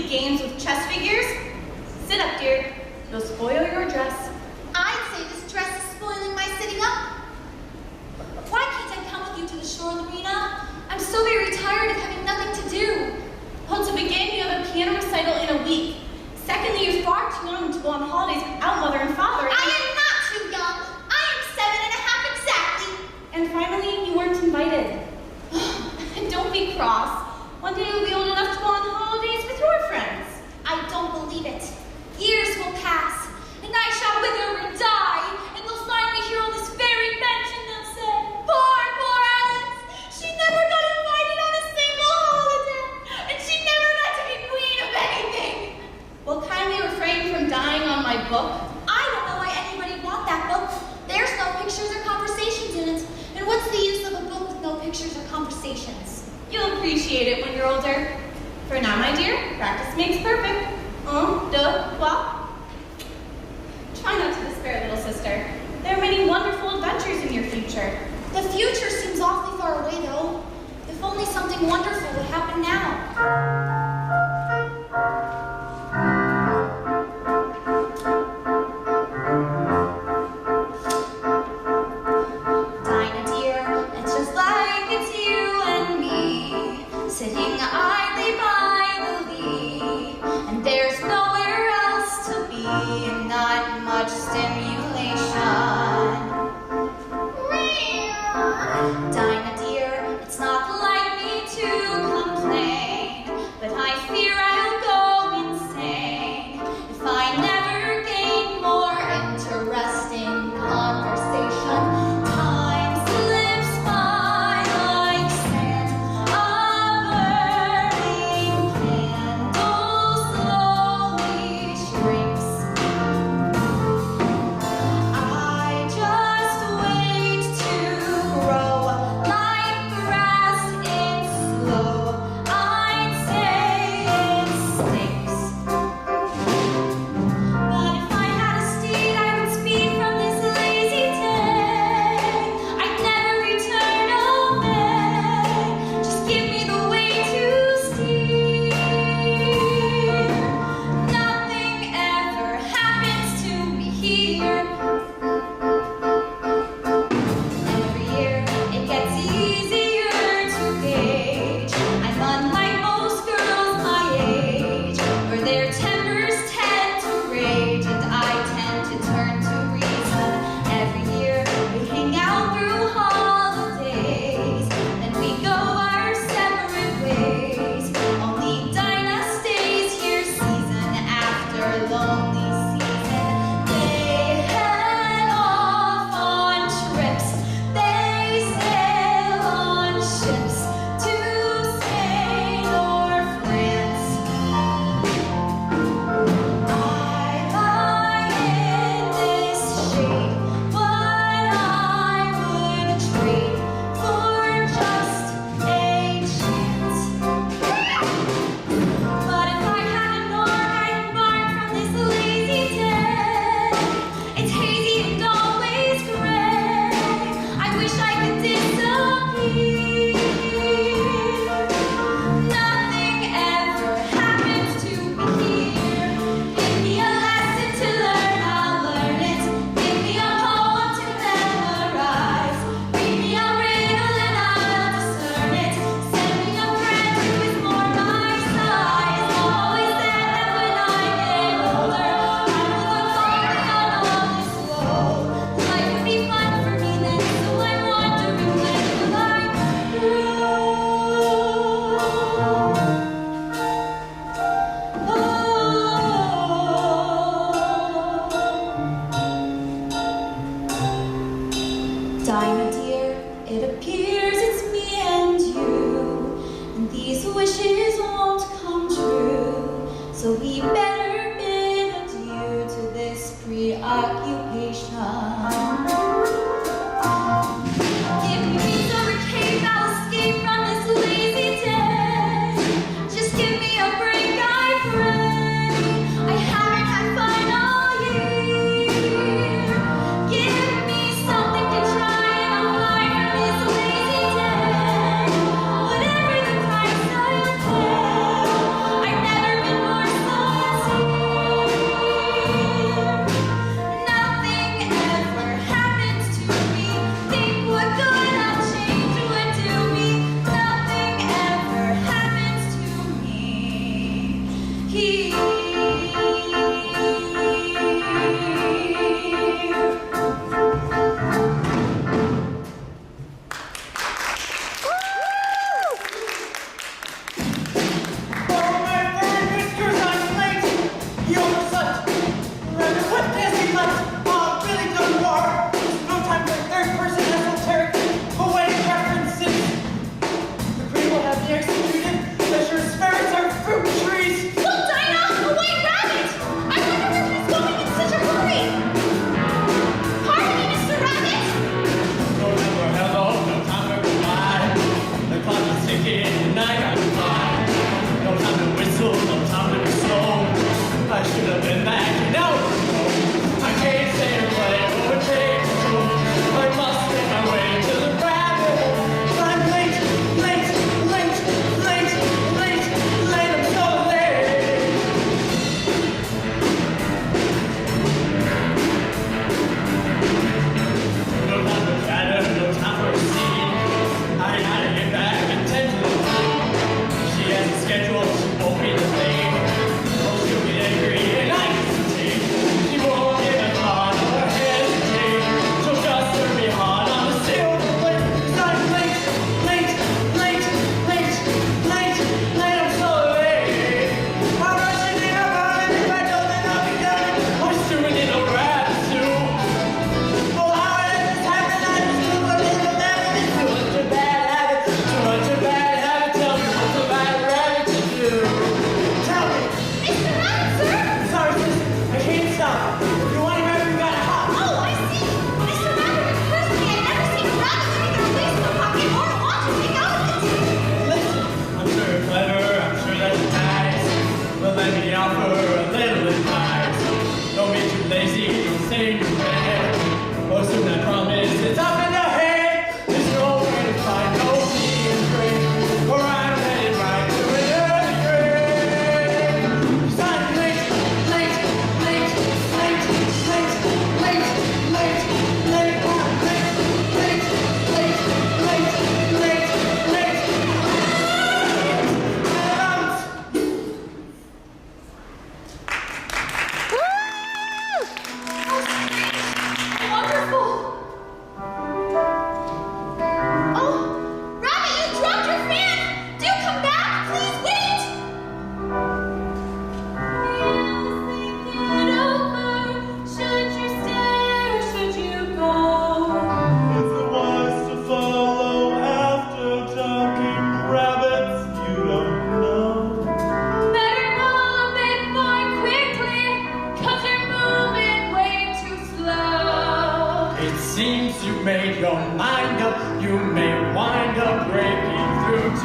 silly games with chess figures? Sit up, dear. You'll spoil your dress. I'd say this dress is spoiling my sitting up. Why can't I come with you to the shore, Lorena? I'm so very tired of having nothing to do. Well, to begin, you have a piano recital in a week. Secondly, you're far too young to go on holidays without mother and father. I am not too young. I am 7 1/2 exactly. And finally, you weren't invited. And don't be cross. One day you'll be old enough to go on holidays with your friends. I don't believe it. Years will pass, and I shall wither and die, and they'll find me here on this very bench, and they'll say, poor Alice! She never got invited on a single holiday, and she never got to be queen of anything. Well, kindly refrain from dying on my book. I don't know why anybody bought that book. There's no pictures or conversations in it. And what's the use of a book with no pictures or conversations? You'll appreciate it when you're older. For now, my dear, practice makes perfect. 1, 2, 3. Try not to despair, little sister. There are many wonderful adventures in your future. The future seems awfully far away, though. If only something wonderful would happen now. Sitting idly by the lea, and there's nowhere else to be, and not much stimulation. Dinah dear, it's not like me to complain, but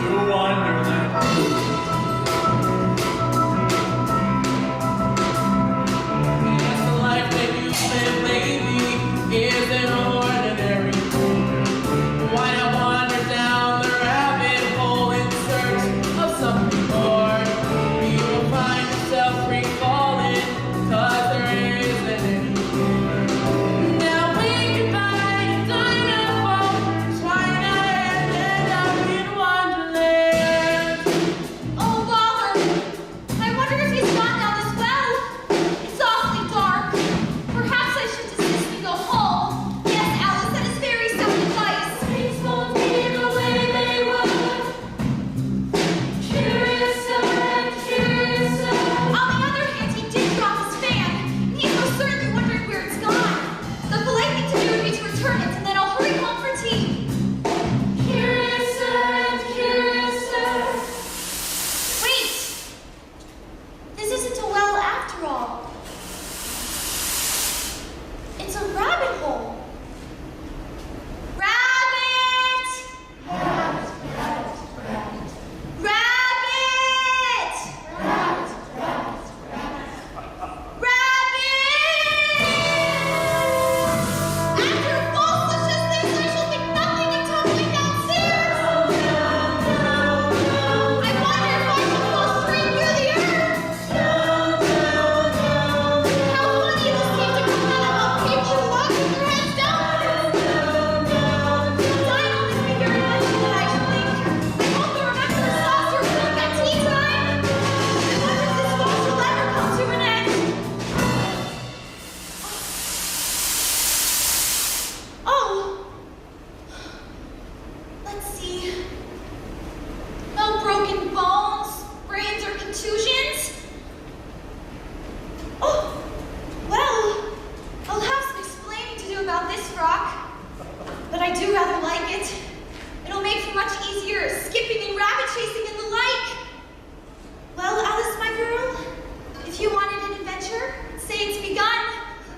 to Wonderland. Yes, the life that you live, baby, isn't ordinary. Why not wander down the rabbit hole in search of something more? You will find yourself free falling, 'cause there isn't anything. Now wave goodbye to dynamo, China, and end up in Wonderland.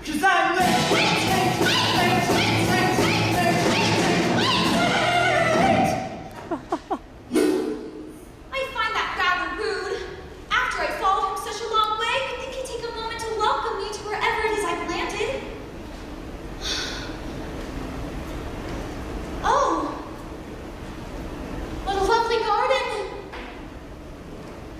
'cause I'm late. I find that rather rude. After I followed him such a long way, I think he'd take a moment to welcome me to wherever it is I've landed. Oh, what a lovely garden.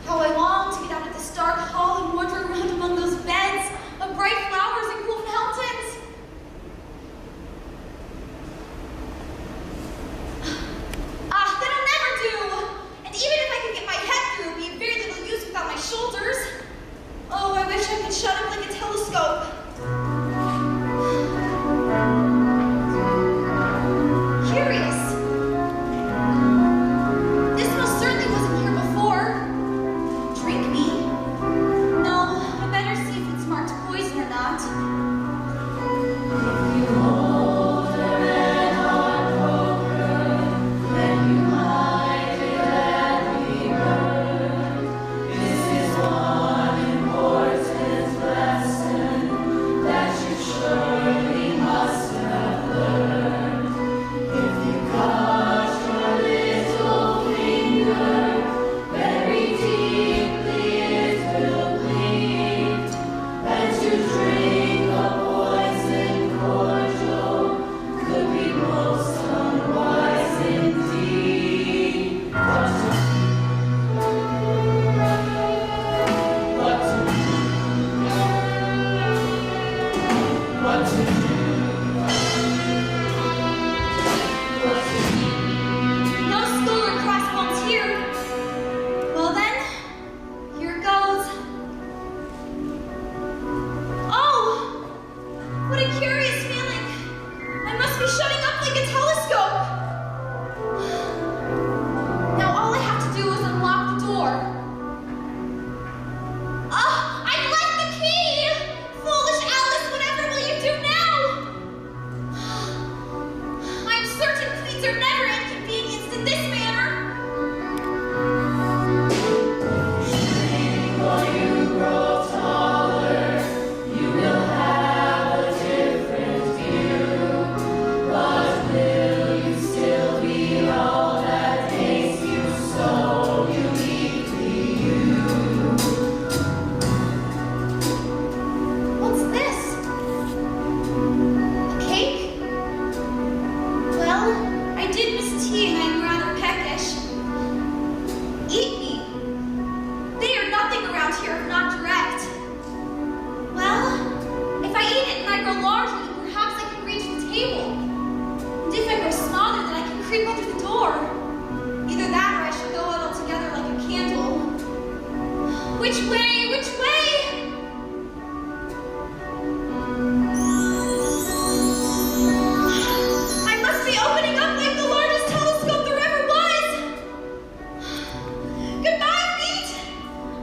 How I long to get out of this dark hall and wander around among those beds of bright flowers and cool fountains. That'll never do. And even if I could get my head through, it'd be of very little use without my shoulders. Oh, I wish I could shut up like a telescope. Curious. This most certainly wasn't here before. Drink me? No, I better see if it's marked poison or not. No skull or crossbones here. Well then, here goes. Oh, what a curious feeling. I must be shutting up like a telescope. Now all I have to do is unlock the door. I left the key! Foolish Alice, whatever will you do now? I'm certain queens are never inconvenienced in this manner. What's this? A cake? Well, I did miss tea and I'm rather peckish. Eat me. They are nothing around here if not direct. Well, if I eat it and I grow larger, then perhaps I can reach the table. And if I grow smaller, then I can creep under the door. Either that or I shall go out altogether like a candle. Which way? Which way? I must be opening up like the largest telescope there ever was. Goodbye, feet.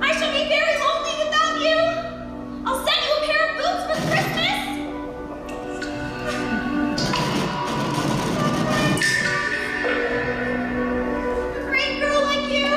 I shall be very lonely without you. I'll send you a pair of boots for Christmas. A great girl like you.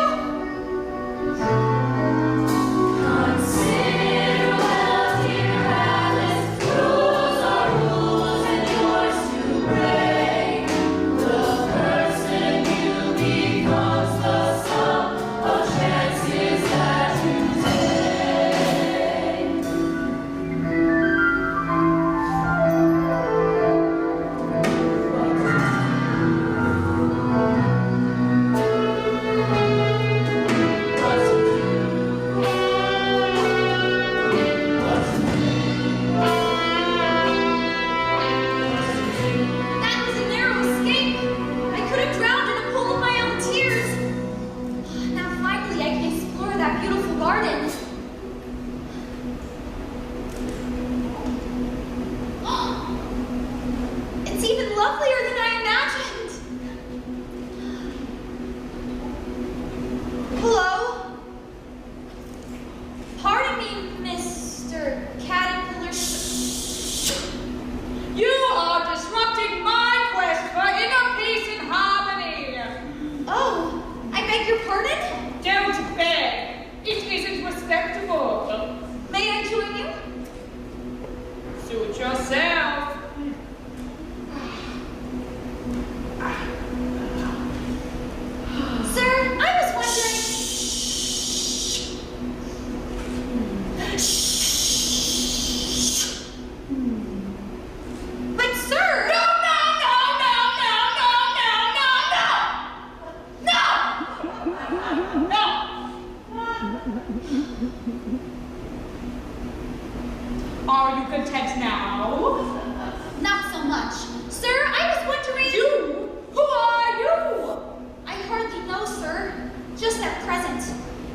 Are you content now? Not so much. Sir, I was wondering... You? Who are you? I hardly know, sir. Just at present.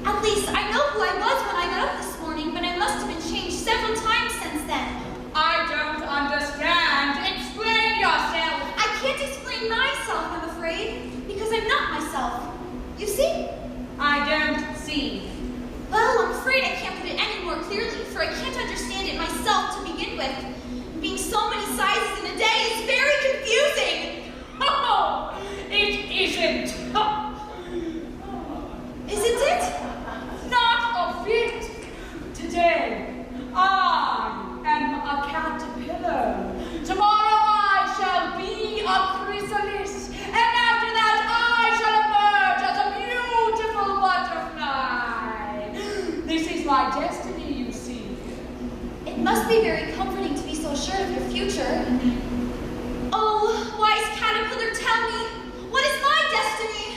At least I know who I was when I got up this morning, but I must have been changed several times since then. I don't understand. Explain yourself. I can't explain myself, I'm afraid, because I'm not myself. You see? I don't see. Well, I'm afraid I can't put it any more clearly, for I can't understand it myself to begin with. Being so many sizes in a day is very confusing. Oh, it isn't. Isn't it? Not a bit. Today, I am a caterpillar. Tomorrow I shall be a chrysalis. And after that I shall emerge as a beautiful butterfly. This is my destiny, you see. It must be very comforting to be so sure of your future. Oh, wise caterpillar, tell me, what is my destiny?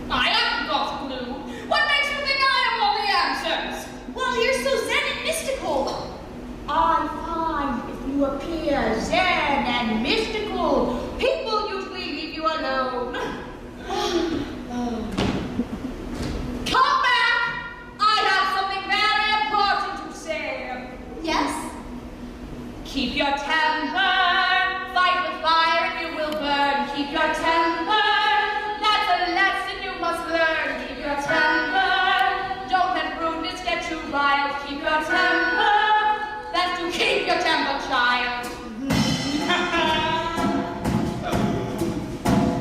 I haven't got a clue. What makes you think I have all the answers? Well, you're so zen and mystical. I find if you appear zen and mystical, people usually leave you alone. Come back! I have something very important to say. Yes? Keep your temper. Fight with fire and you will burn. Keep your temper. That's a lesson you must learn. Keep your temper. Don't let rudeness get you riled. Keep your temper. That's to keep your temper, child.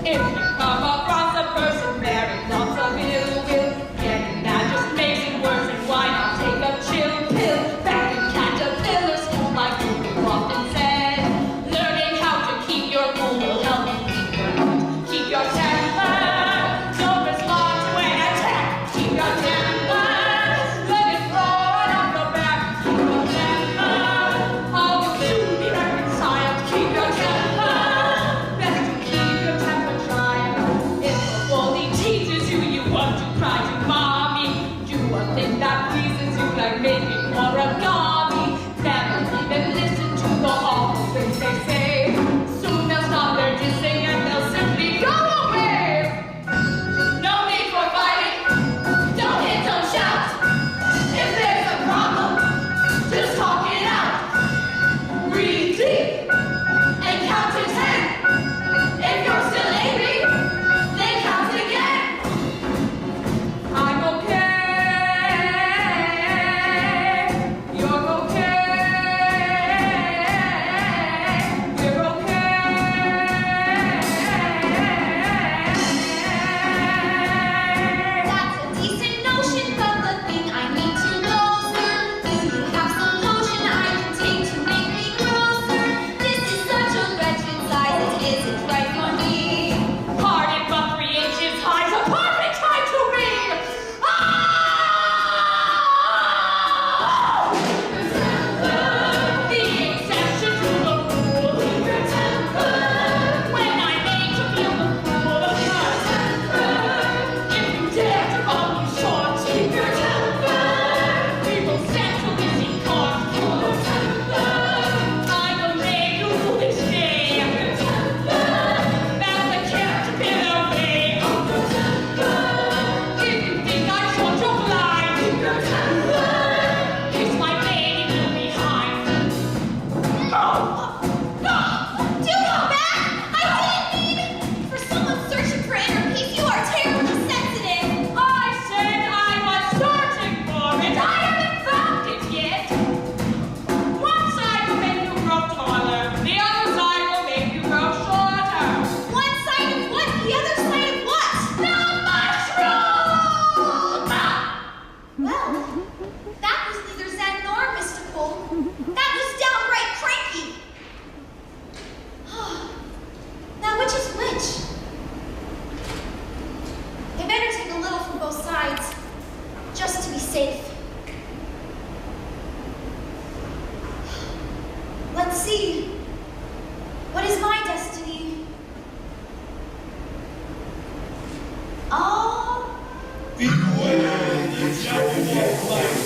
If you come across a person bearing lots of ill will, getting that just makes it worse, and why not take a chill pill? Back in caterpillar school, like you often said, learning how to keep your cool will help you keep your heart. Keep your temper. Don't respond to an attack. Keep your temper. Let it flow right off your back. Keep your temper. All will soon be reconciled. Keep your temper. Best to keep your temper, child. If the bully teaches you, you want to cry to mommy. Do a thing that pleases you, like making origami. Never even listen to the awful things they say. Soon they'll stop their dissing and they'll simply go away. No need for fighting. Don't hit, don't shout. If there's a problem, just talk it out. Breathe deep and count to 10. If you're still angry, then count again. I'm okay. You're okay. We're okay. That's a decent notion, but the thing I need to know, sir, do you have some lotion I can take to make me grosser? This is such a wretched size, it isn't right for me. Hearted but 3 inches high is a perfect height to be. The exception to the rule. When I made you feel the fool. If you dare to call me short, keep your temper. We will settle this in court. I will make you foolish stay. That's the caterpillar way. If you think I'm short, you're blind. Kiss my baby little behind. Do come back! I didn't mean... For someone searching for inner peace, you are terribly sensitive. I said I was searching for it. I haven't found it yet. One side will make you grow taller. The other side will make you grow shorter. One side of what? The other side of what? The mushroom! Well, that was neither zen nor mystical. That was downright cranky. Now, which is which? I better take a little from both sides, just to be safe. Let's see. What is my destiny? Oh, Beware, you jackass like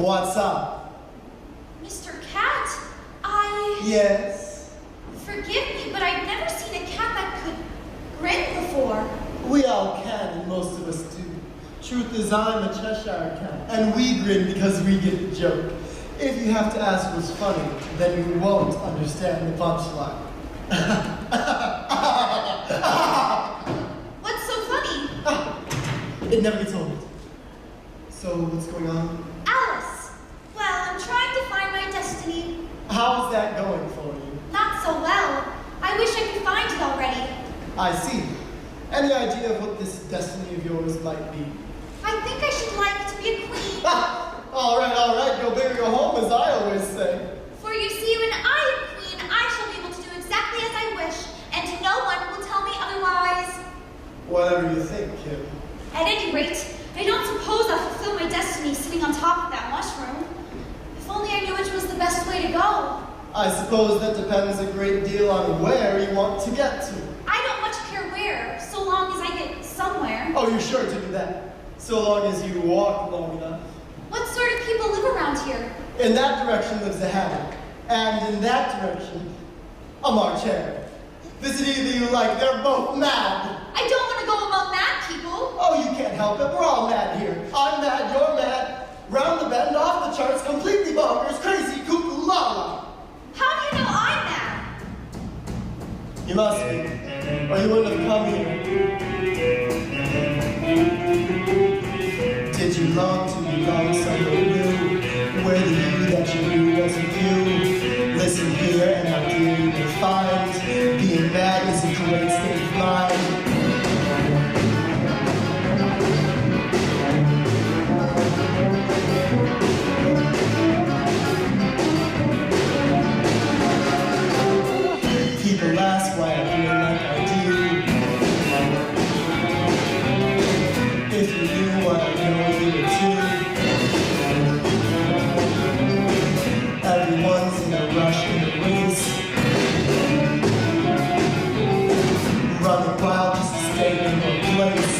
What's up? Mr. Cat, Yes? Forgive me, but I've never seen a cat that could grin before. We all can, and most of us do. Truth is, I'm a Cheshire cat, and we grin because we get the joke. If you have to ask what's funny, then you won't understand the punchline. What's so funny? It never gets old. So, what's going on? Alice. Well, I'm trying to find my destiny. How's that going for you? Not so well. I wish I could find it already. I see. Any idea of what this destiny of yours might be? I think I should like to be a queen. All right, go big or go home, as I always say. For you see, when I am queen, I shall be able to do exactly as I wish, and no one will tell me otherwise. Whatever you think, Kim. At any rate, I don't suppose I'll fulfill my destiny sitting on top of that mushroom. If only I knew which was the best way to go. I suppose that depends a great deal on where you want to get to. I don't much care where, so long as I get somewhere. Oh, you're sure to do that, so long as you walk long enough. What sort of people live around here? In that direction lives a hammock, and in that direction, a March hare. Visit either you like, they're both mad. I don't want to go among mad people. Oh, you can't help it, we're all mad here. I'm mad, you're mad. Round the bend, off the charts, completely bonkers, crazy, cuckoo, la-la. How do you know I'm mad? You must be, or you wouldn't have come here. Did you long to belong somewhere new, where the you that you knew wasn't you? Listen here, and I'll give you the find. Being mad is a great state of mind. People ask why I feel like I do. If you knew what I know, you would too. Everyone's in a rush, in a race, running wild just to stay in one place.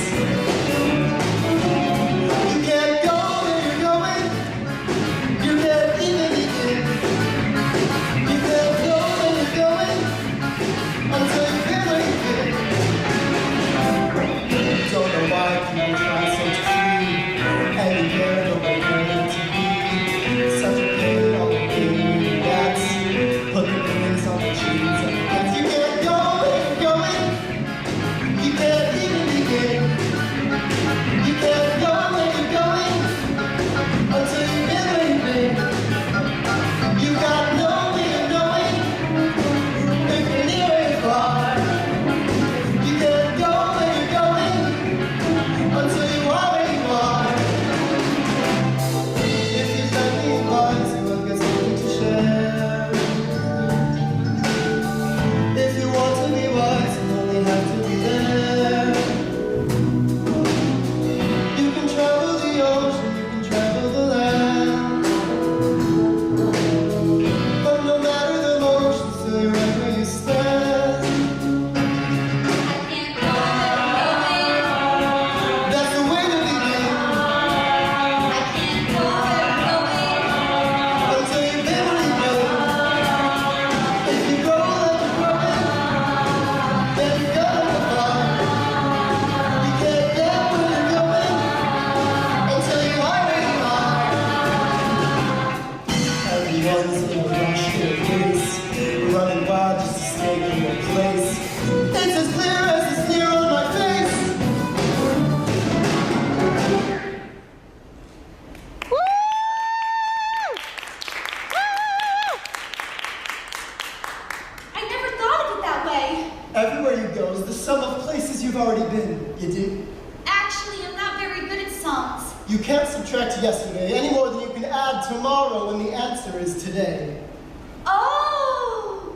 You can't go where you're going. You can't even begin. You can't go where you're going until you feel like you've been. Don't know why people try so to free, and you care nobody cares to be. Such a pain, all the pain that's put the wings on the trees and the cats. You can't go where you're going. You can't even begin. You can't go where you're going until you feel like you've been. You got no way of knowing if you're near or far. You can't go where you're going until you are where you are. If you let me advise you, I've got something to share. If you want to be wise, you only have to be there. You can travel the ocean, you can travel the land. But no matter the motion, still you're right where you stand. I can't go where That's the way to begin. I can't go where Until you've been where you've been. If you grow like you're growing, then you're gonna go far. You can't get where you're going until you are where you are. Everyone's in a rush to a race, running wild just to stay in their place. It's as clear as the sneer on my face. I never thought of it that way. Everywhere you go is the sum of places you've already been. You do? Actually, I'm not very good at songs. You can't subtract yesterday any more than you can add tomorrow when the answer is today. Oh!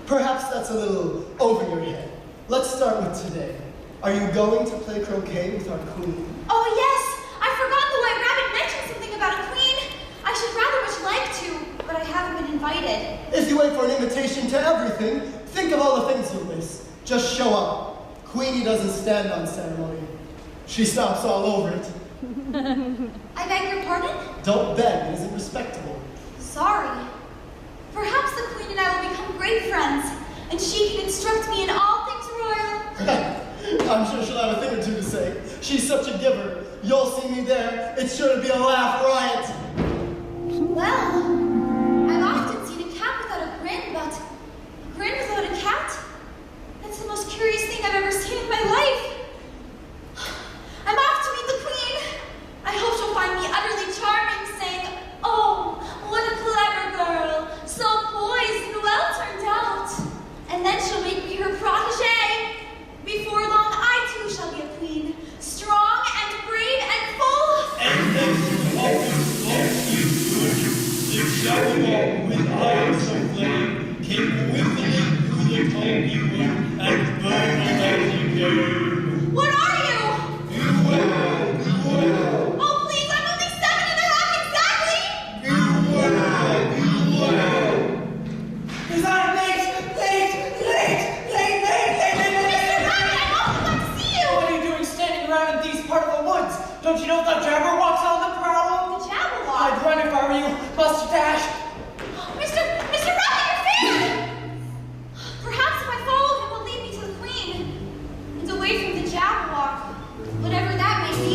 Perhaps that's a little over your head. Let's start with today. Are you going to play croquet with our queen? Oh, yes! I forgot the White Rabbit mentioned something about a queen. I should rather much like to, but I haven't been invited. If you wait for an invitation to everything, think of all the things you'll miss. Just show up. Queenie doesn't stand on ceremony. She stomps all over it. I beg your pardon? Don't beg, it isn't respectable. Sorry. Perhaps the Queen and I will become great friends, and she can instruct me in all things royal. I'm sure she'll have a thing or two to say. She's such a giver. You'll see me there. It's sure to be a laugh riot. Well, I've often seen a cat without a grin, but a grin without a cat? That's the most curious thing I've ever seen in my life. I'm off to meet the Queen. I hope she'll find me utterly charming, saying, "Oh, what a clever girl, so poised and well turned out." And then she'll make me her protege. Before long, I too shall be a queen, strong and brave and full of... And then you always love you good. The shower with eyes of flame came whistling through the cold wood and burned as you came. What are you? You will. Oh, please, I'm only 7.5 exactly! You will. Is that late? Mr. Rabbit, I also want to see you! What are you doing standing around in these part of the woods? Don't you know the Jabberwock's on the prowl? The Jabberwock? I'd run if I were you. Must dash. Mr. Rabbit, you're fair! Perhaps if I follow him, will lead me to the Queen. And away from the Jabberwock. Whatever that may be.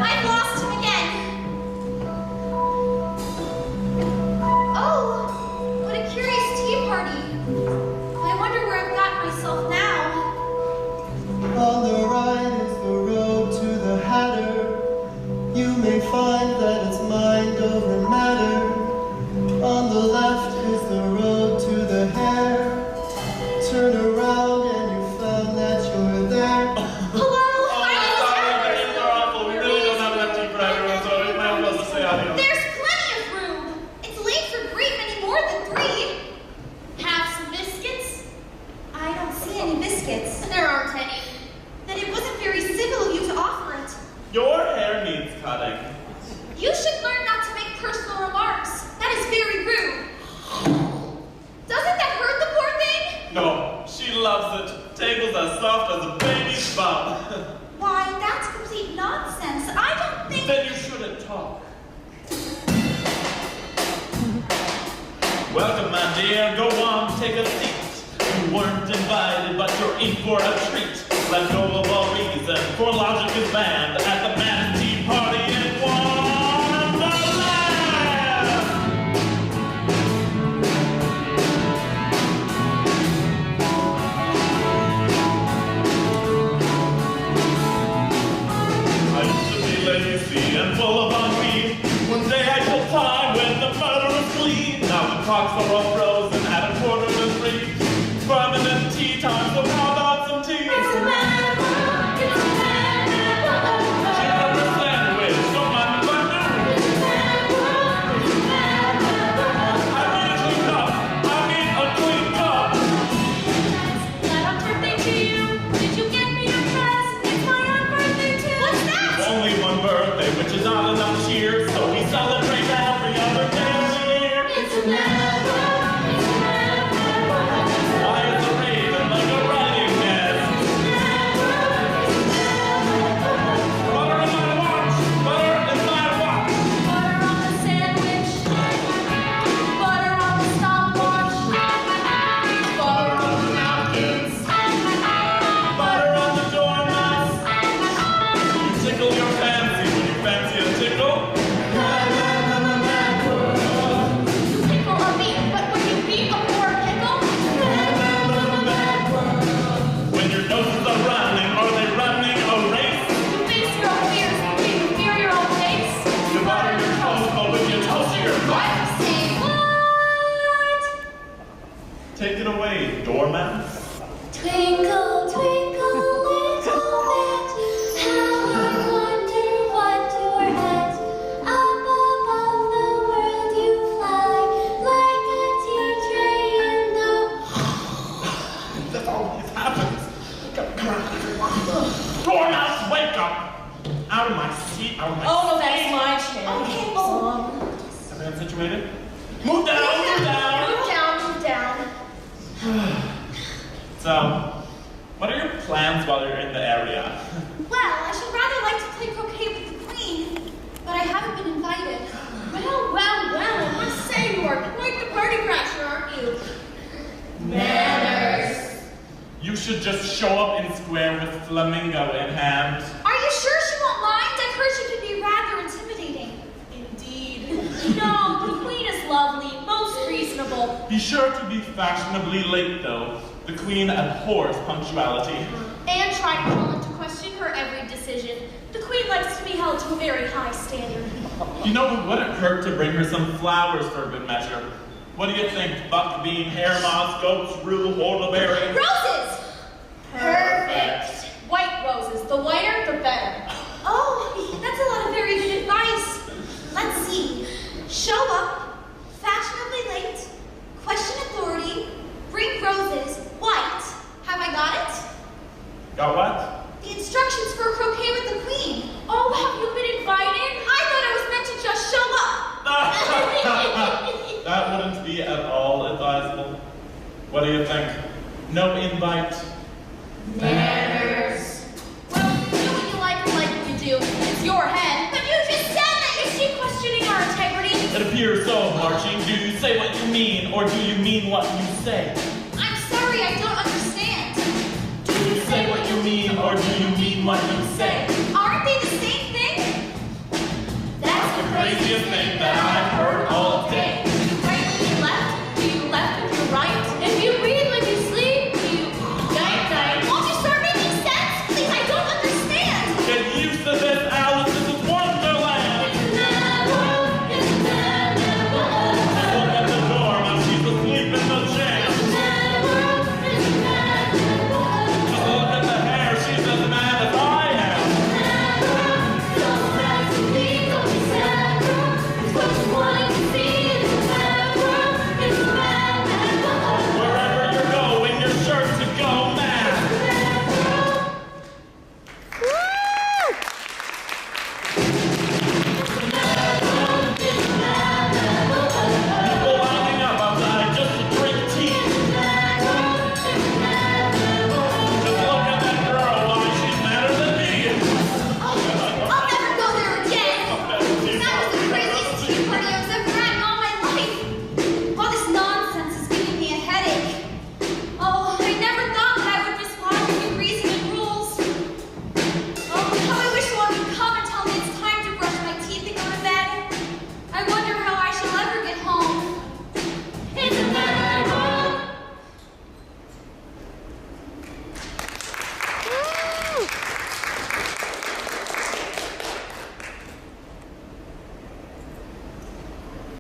I've lost him again. Oh, what a curious tea party. I wonder where I've got myself now. On the right is the road to the Hatter. You may find that it's mind over matter. On the left is the road to the Hare. Turn around and you found that you're there. Hello, We really don't have enough tea for everyone, so we might as well just say adios. There's plenty of room. It's late for great many more than 3. Have some biscuits? I don't see any biscuits. There aren't any. Then it wasn't very civil of you to offer it. Your hair needs cutting. You should learn not to make personal remarks. That is very rude. Doesn't that hurt the poor thing? No, she loves it. Tingles as soft as a baby's bum. Why, that's complete nonsense. I don't think... Then you shouldn't talk. Welcome, my dear. Go on, take a seat. You weren't invited, but you're in for a treat. Let go of all reason, for logic is banned at the manatee party in Wonderland. I used to be lazy and full of ennui. One day I took time with the murderous glee. Now the clocks are all frozen at 2:45. Permanent tea time, so how about some tea? It's a mad world. It's a mad, mad world. Share a sandwich, don't mind if I do. It's a mad world. It's a mad, mad world. I mean a clean cup. I mean a clean cup. Not on birthday to you. Did you get me a present? It's my own birthday too. What's that? Only one birthday, which is not enough cheer, so we celebrate every other day of the year. It's a mad world. It's a mad, mad world. Why is a raven like a writing desk? Butter in my watch, butter in my watch. Butter on the sandwich. Butter on the stopwatch. Butter on the napkins. Butter on the doorknobs. You tickle your fancy when you fancy a tickle. You pickle a meat, but when you beat a poor pickle. When your noses are running, are they running a race? You face your own fears. Do you fear your own face? You butter your toast, but when you toast your What? butt. Say what? Take it away, doorman. Twinkle, twinkle, little bit, how I wonder what you're at. Up This always happens. Come on. Dormouse, wake up! Out of my seat, out of my seat. Oh, no, that's my chair. Okay, well, Everyone situated? Move down, move down! move down, move down. So, what are your plans while you're in the area? Well, I should rather like to play croquet with the queen, but I haven't been invited. Well, I must say you are quite the party crasher, aren't you? Manners. You should just show up in square with flamingo in hand. Are you sure she won't mind? I've heard she can be rather intimidating. Indeed. No, the queen is lovely, most reasonable. Be sure to be fashionably late, though. The queen abhors punctuality. And try to call into question her every decision. The queen likes to be held to a very high standard. You know, it wouldn't hurt to bring her some flowers for good measure. What do you think? Buckbean, hair moss, goat's rue, whortleberry? Roses! Perfect. White roses. The whiter, the better. Oh, that's a lot of very good advice. Let's see. Show up, fashionably late, question authority, bring roses, white. Have I got it? Got what? The instructions for croquet with the queen. Oh, have you been invited? I thought I was meant to just show up. That wouldn't be at all advisable. What do you think? No invite? Manners. Well, do what you like you do. It's your head. But you just said that Is she questioning our integrity? It appears so, Marching. Do you say what you mean, or do you mean what you say? I'm sorry, I don't understand. Do you say what you mean, or do you mean what you say? Aren't they the same thing? That's the craziest thing that I've heard all day.